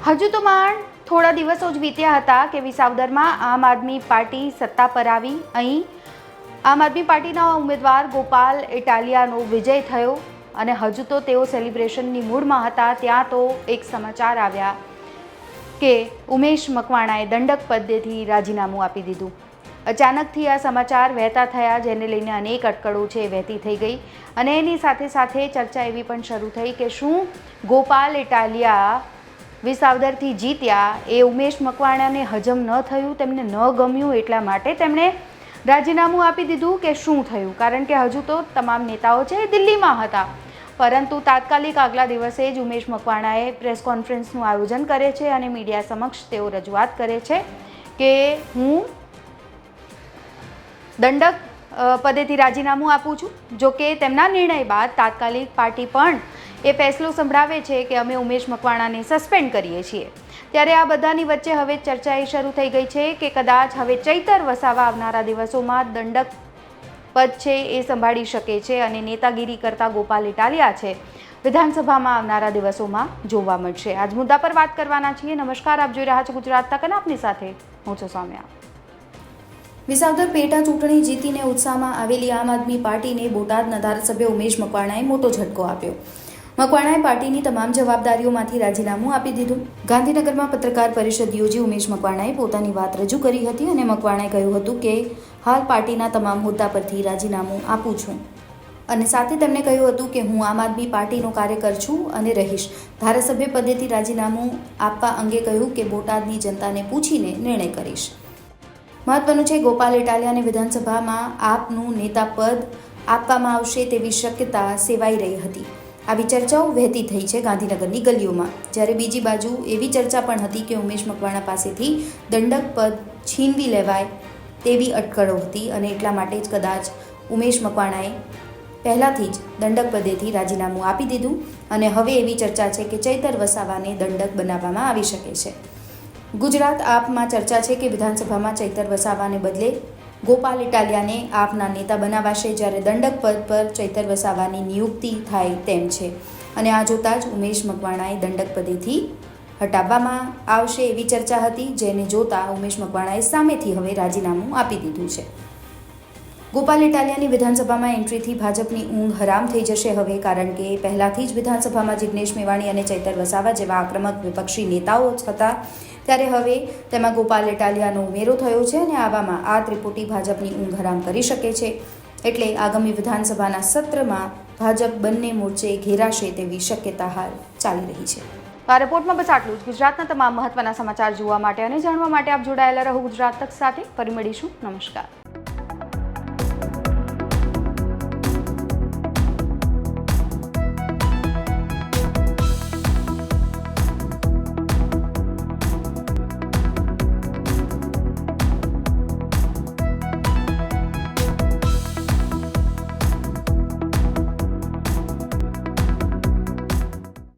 હજુ તો માંડ થોડા દિવસો જ વીત્યા હતા કે વિસાવદરમાં આમ આદમી પાર્ટી સત્તા પર આવી. અહીં આમ આદમી પાર્ટીના ઉમેદવાર ગોપાલ ઇટાલિયાનો વિજય થયો અને હજુ તો તેઓ સેલિબ્રેશનની મૂડમાં હતા. ત્યાં તો એક સમાચાર આવ્યા કે ઉમેશ મકવાણાએ દંડક પદેથી રાજીનામું આપી દીધું. અચાનકથી આ સમાચાર વહેતા થયા, જેને લઈને અનેક અટકળો છે વહેતી થઈ ગઈ અને એની સાથે સાથે ચર્ચા એવી પણ શરૂ થઈ કે શું ગોપાલ ઇટાલિયા વિસાવદરથી જીત્યા એ ઉમેશ મકવાણાને હજમ ન થયું, તેમને ન ગમ્યું, એટલા માટે તેમણે રાજીનામું આપી દીધું કે શું થયું? કારણ કે હજુ તો તમામ નેતાઓ છે એ દિલ્હીમાં હતા, પરંતુ તાત્કાલિક આગલા દિવસે જ ઉમેશ મકવાણાએ પ્રેસ કોન્ફરન્સનું આયોજન કરે છે અને મીડિયા સમક્ષ તેઓ રજૂઆત કરે છે કે હું દંડક પદેથી રાજીનામું આપું છું. જો કે તેમના નિર્ણય બાદ તાત્કાલિક પાર્ટી પણ એ ફેસલો સંભળાવે છે કે અમે ઉમેશ મકવાણાને સસ્પેન્ડ કરીએ છીએ. ત્યારે આ બધાની વચ્ચે હવે ચર્ચા એ શરૂ થઈ ગઈ છે કે કદાચ હવે ચૈતર વસાવા આવનારા દિવસોમાં દંડક પદ છે એ સંભાળી શકે છે અને નેતાગીરી કરતા ગોપાલ ઇટાલિયા છે વિધાનસભામાં આવનારા દિવસોમાં જોવા મળશે. આજ મુદ્દા પર વાત કરવાના છીએ. નમસ્કાર, આપ જોઈ રહ્યા છો ગુજરાત તક અને આપની સાથે હું છું સૌમ્યા. વિસાવદર પેટા ચૂંટણી જીતીને ઉત્સાહમાં આવેલી આમ આદમી પાર્ટીને બોટાદના ધારાસભ્ય ઉમેશ મકવાણાએ મોટો ઝટકો આપ્યો. મકવાણાએ પાર્ટીની તમામ જવાબદારીઓમાંથી રાજીનામું આપી દીધું. ગાંધીનગરમાં પત્રકાર પરિષદ યોજી ઉમેશ મકવાણાએ પોતાની વાત રજૂ કરી હતી અને મકવાણાએ કહ્યું હતું કે હાલ પાર્ટીના તમામ હોદ્દા પરથી રાજીનામું આપું છું અને સાથે તેમણે કહ્યું હતું કે હું આમ આદમી પાર્ટીનો કાર્યકર છું અને રહીશ. ધારાસભ્ય પદેથી રાજીનામું આપવા અંગે કહ્યું કે બોટાદની જનતાને પૂછીને નિર્ણય કરીશ. મહત્વનું છે, ગોપાલ ઇટાલિયાને વિધાનસભામાં આપનું નેતા પદ આપવામાં આવશે તેવી શક્યતા સેવાઈ રહી હતી. આવી ચર્ચાઓ વહેતી થઈ છે ગાંધીનગરની ગલીઓમાં. જ્યારે બીજી બાજુ એવી ચર્ચા પણ હતી કે ઉમેશ મકવાણા પાસેથી દંડક પદ છીનવી લેવાય તેવી અટકળો હતી અને એટલા માટે જ કદાચ ઉમેશ મકવાણાએ પહેલાંથી જ દંડક પદેથી રાજીનામું આપી દીધું અને હવે એવી ચર્ચા છે કે ચૈતર વસાવાને દંડક બનાવવામાં આવી શકે છે. ગુજરાત આપમાં ચર્ચા છે કે વિધાનસભામાં ચૈતર વસાવાને બદલે ગોપાલ ઇટાલિયાને આપના નેતા બનાવાશે, જ્યારે દંડક પદ પર ચૈતર વસાવાની નિયુક્તિ થાય તેમ છે અને આ જોતાં જ ઉમેશ મકવાણાએ દંડક પદેથી હટાવવામાં આવશે એવી ચર્ચા હતી, જેને જોતાં ઉમેશ મકવાણાએ સામેથી હવે રાજીનામું આપી દીધું છે. ગોપાલ ઇટાલિયાની વિધાનસભામાં એન્ટ્રીથી ભાજપની ઊંઘ હરામ થઈ જશે હવે, કારણ કે પહેલાથી જ વિધાનસભામાં જિગ્નેશ મેવાણી અને ચૈતર વસાવા જેવા આક્રમક વિપક્ષી નેતાઓ હતા, ત્યારે હવે તેમાં ગોપાલ ઇટાલિયાનો ઉમેરો થયો છે અને આવામાં આ ત્રિપુટી ભાજપની ઊંઘ હરામ કરી શકે છે. એટલે આગામી વિધાનસભાના સત્રમાં ભાજપ બંને મોરચે ઘેરાશે તેવી શક્યતા હાલ ચાલી રહી છે. આ રિપોર્ટમાં બસ આટલું જ. ગુજરાતના તમામ મહત્વના સમાચાર જોવા માટે અને જાણવા માટે આપ જોડાયેલા રહો ગુજરાત તક સાથે. ફરી મળીશું. નમસ્કાર.